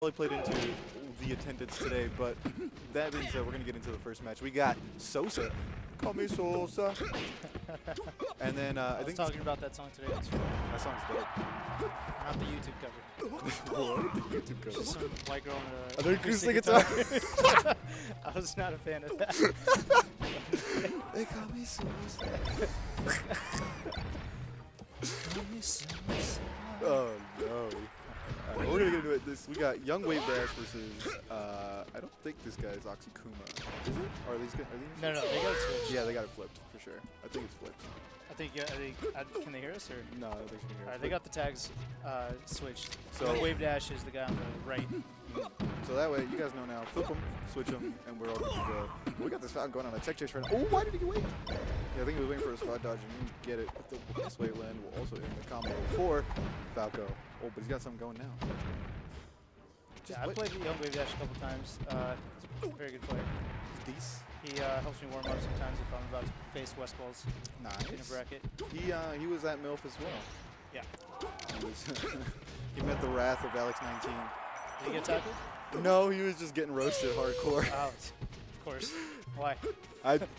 Probably played into the attendance today, but that being said, we're going to get into the first match. We got Sosa. Call me Sosa. And then I was talking about that song today. that song's dope. Not the YouTube cover. What? The YouTube cover? Just some white girl on Another acoustic guitar. I was not a fan of that. They call me Sosa. Oh no. We're gonna get into it. We got Yungwavedash versus I don't think this guy is Oxykuma. Is it? Or are these guys? No, they got it switched. Yeah, they got it flipped for sure. I think it's flipped. Can they hear us or? No, I don't think she can hear us. Alright, they got the tags switched. So- Yungwavedash is the guy on the right. So that way, you guys know now. Flip them, switch them, and we're all good to go. We got this Falcon going on a tech chase right now. Oh, why did he wait? Yeah, I think he was waiting for a spot dodge and didn't get it. But the this way land will also end the combo for Falco. Oh, but he's got something going now. Yeah, I played Yungwavedash a couple times. He's a very good player. Decent. He helps me warm up sometimes if I'm about to face Westballs in a Nice. bracket. He was at MILF as well. Yeah. He met the wrath of Alex 19. Did he get tackled? No, he was just getting roasted hardcore. Oh, of course. Why?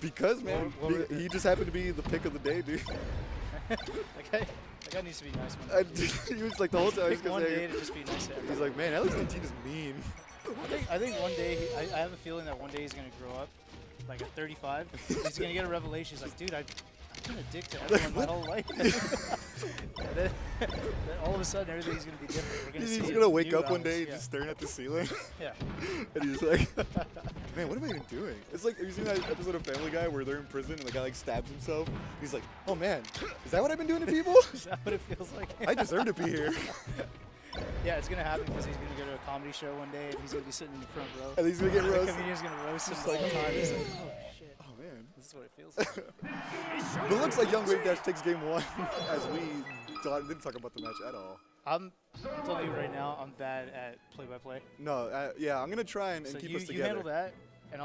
Because man, he just happened to be the pick of the day, dude. That guy needs to be nice one day. He was like the whole time. I was Pick gonna one say, day to just be nice to everyone. he's like, man, Alex 19 is mean. I think one day, I have a feeling that one day he's going to grow up, like at 35. He's going to get a revelation. He's like, dude, I've been a dick to everyone my whole life. and then all of a sudden, everything's going to be different. We're gonna He's see gonna wake new up one Alex, day yeah. just staring at the ceiling, Yeah. and he's like, man, what am I even doing? It's like, have you seen that episode of Family Guy where they're in prison and the guy like stabs himself? He's like, oh man, is that what I've been doing to people? Is that what it feels like? I deserve to be here. Yeah, it's going to happen because he's going to go to a comedy show one day and he's going to be sitting in the front row. And he's gonna get The roasted. comedian's going to roast him Just the like, whole time. He's like, oh shit. Oh man. This is what it feels like. But it looks like Yungwavedash takes game one, as we didn't talk about the match at all. I'm telling you right now, I'm bad at play-by-play. No, yeah, I'm gonna try and So keep you, us together. you handle that, and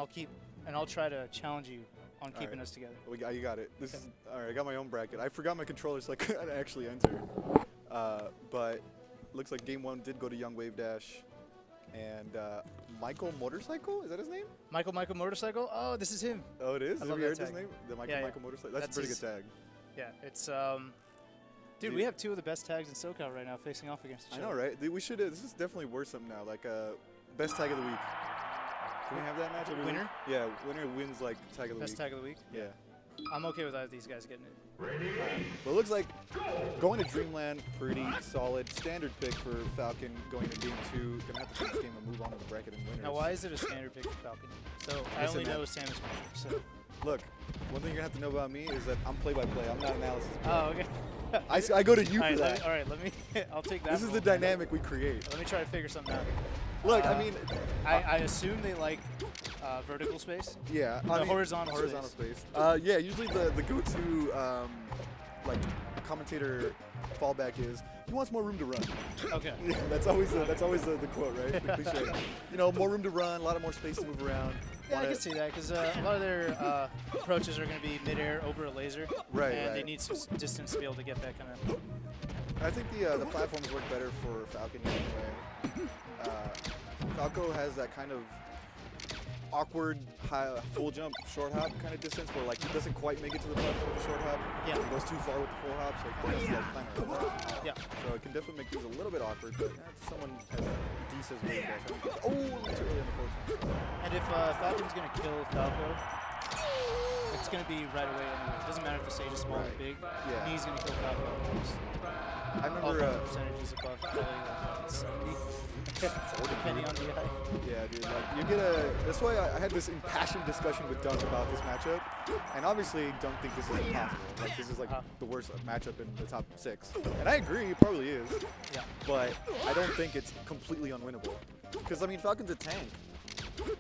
I'll try to challenge you on keeping Alright. us together. You got it. This is all right. I got my own bracket. I forgot my controller, so I couldn't actually enter. But looks like game one did go to Yungwavedash, and Michael Motorcycle, is that his name? Michael Motorcycle. Oh, this is him. Oh, it is. I Have love you that heard his tag. name? The Yeah, Michael Motorcycle. That's a That's pretty his- good tag. Yeah, it's dude, we have two of the best tags in SoCal right now facing off against each I know, other. right? We should. This is definitely worth something now. Like best tag of the week. Can we have that match? every week? Winner? Yeah, winner wins like tag of the Best week. tag of the week. Yeah. I'm okay with either of these guys getting it. Well, it looks like going to Dreamland, pretty solid. Standard pick for Falcon going to game two. Gonna have to take this game and move on to the bracket and winners. Now, why is it a standard pick for Falcon? So I Listen, only man. know Samus matchup. So. Look, one thing you're gonna have to know about me is that I'm play-by-play. I'm not analysis. Oh, okay. I go to you for All that. right, let me. I'll take that. This is role. the dynamic we create. Let me try to figure something out. Look, I mean, I assume they like vertical space. yeah, No, I mean, horizontal space. Yeah, usually the go-to like commentator fallback is he wants more room to run. Okay. that's always the quote, right? The cliche. You know, more room to run, a lot of more space to move around. Yeah, I can see that because a lot of their approaches are going to be midair over a laser, Right, and they right. need some distance to be able to get that kind of. I think the platforms work better for Falcon anyway. Falco has that kind of awkward high, full jump, short hop kind of distance where like he doesn't quite make it to the platform with the short hop. Yeah. He goes too far with the full hop, so he has to like plan around that. Yeah. So it can definitely make things a little bit awkward, but someone has decent wave dash. I don't think. Oh, too early on the forward. And if Falcon's going to kill Falco, it's going to be right away anyway. It doesn't matter if the stage is small or big. Yeah. He's going to kill Falco. I All remember. percentages above probably like 70, depending on the eye. Yeah, dude. Like you get a. That's why I had this impassioned discussion with Dunk about this matchup, and obviously Dunk think this is impossible. Like this is like the worst matchup in the top 6, and I agree, it probably is. Yeah. But I don't think it's completely unwinnable, because I mean Falcon's a tank,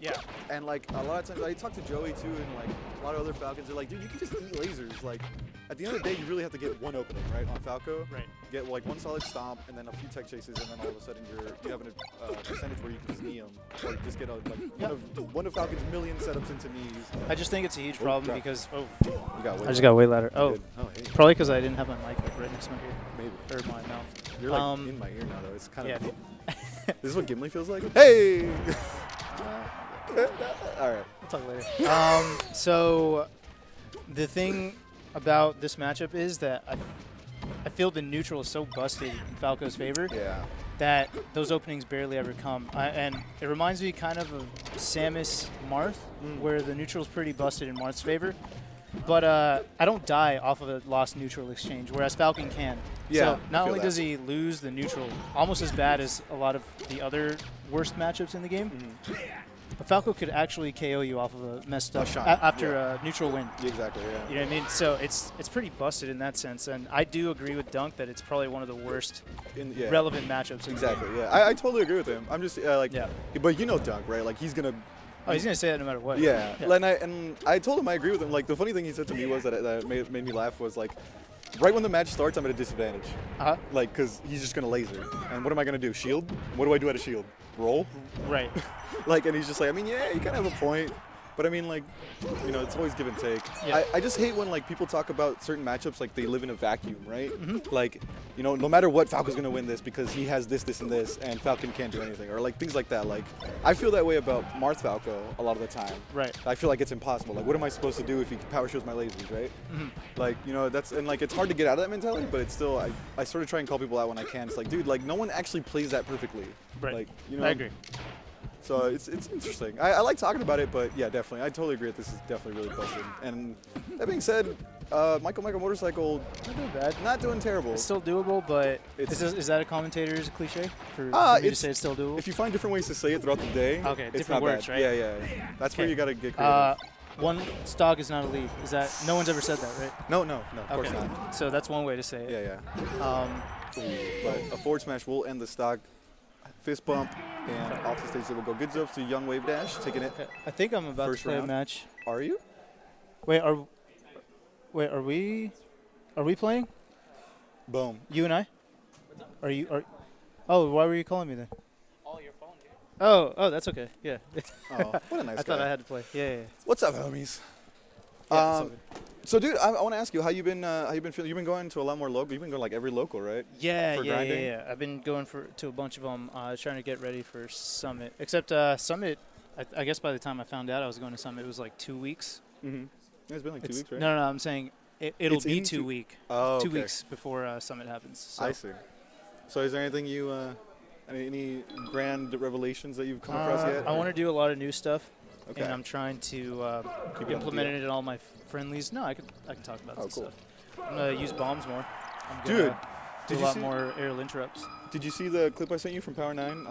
Yeah. and like a lot of times I talk to Joey too, and like a lot of other Falcons are like, dude, you can just eat lasers. Like at the end of the day, you really have to get one opening, right, on Falco. Right. Get like one solid stomp, and then a few tech chases, and then all of a sudden you have a percentage where you can just knee them, or just get a, like one of Falcon's million setups into knees. I just think it's a huge problem crap. because You got way I just got way louder. Oh, Oh, good. Oh, hey. probably because I didn't have my mic like right next to my ear Maybe. or my mouth. You're like in my ear now, though. It's kind Yeah. of. This is what Gimli feels like? Hey! All right. We'll talk later. So the thing about this matchup is that I feel the neutral is so busted in Falco's favor that those openings barely ever come. And it reminds me kind of Samus Marth, where the neutral is pretty busted in Marth's favor. But I don't die off of a lost neutral exchange, whereas Falcon can. Yeah, So not only does he lose the neutral, almost as bad as a lot of the other worst matchups in the game, but Falco could actually KO you off of a messed up after a neutral win. Exactly, yeah. You know what I mean? So it's pretty busted in that sense, and I do agree with Dunk that it's probably one of the worst relevant matchups. Exactly, yeah. I totally agree with him. I'm just but you know Dunk, right? Like he's gonna. Oh, he's gonna say that no matter what. Yeah. And I told him I agree with him. Like the funny thing he said to me was that made me laugh was like, right when the match starts, I'm at a disadvantage. Like, because he's just gonna laser, and what am I gonna do? Shield? What do I do at a shield? Roll? Right. Like, and he's just like, I mean, yeah, you kind of have a point, but I mean, like, you know, it's always give and take. Yeah. I just hate when like people talk about certain matchups like they live in a vacuum, right? Like, you know, no matter what, Falco's gonna win this because he has this, this, and this, and Falcon can't do anything, or like things like that. Like, I feel that way about Marth Falco a lot of the time. Right. I feel like it's impossible. Like, what am I supposed to do if he power shields my lasers, right? Like, you know, and like it's hard to get out of that mentality, but it's still I sort of try and call people out when I can. It's like, dude, like no one actually plays that perfectly. Right. Like, you know. I agree. So it's interesting. I like talking about it, but yeah, definitely. I totally agree that this is definitely really busted. And that being said, Michael Motorcycle, Not doing bad. not doing terrible. It's still doable, but is that a commentator's cliche? For me to say it's still doable? If you find different ways to say it throughout the day, Okay, it's different not words, bad. right? Yeah. That's where you got to get creative. One stock is not a league. Is that no one's ever said that, right? No, of course not. So that's one way to say it. Yeah. But a forward smash will end the stock. Fist bump, and off the stage they will go. Good stuff to Yungwavedash, taking it. Okay. I think I'm about First to play round. a match. Are you? Wait, are we playing? Boom. You and I? Oh, why were you calling me then? Oh, your phone, dude. Oh, that's okay. Yeah. Oh, what a nice guy. I thought I had to play. Yeah. What's up, homies? Yeah, it's all good. So, dude, I want to ask you how you been feeling. You've been going to a lot more local. You've been going like every local, right? Yeah, For grinding? yeah. I've been going to a bunch of them, trying to get ready for Summit. Except Summit, I guess by the time I found out I was going to Summit, it was like 2 weeks. Yeah, it's been like 2 weeks, right? No, I'm saying it'll It's be in 2 weeks. Oh, 2 okay. weeks before Summit happens. So. I see. So, is there anything you, any grand revelations that you've come across yet? I want to do a lot of new stuff. Okay. And I'm trying to implement it in all my friendlies. No, I can talk about this stuff. I'm going to use bombs more. I'm Dude, do a lot more aerial interrupts. Did you see the clip I sent you from Power 9?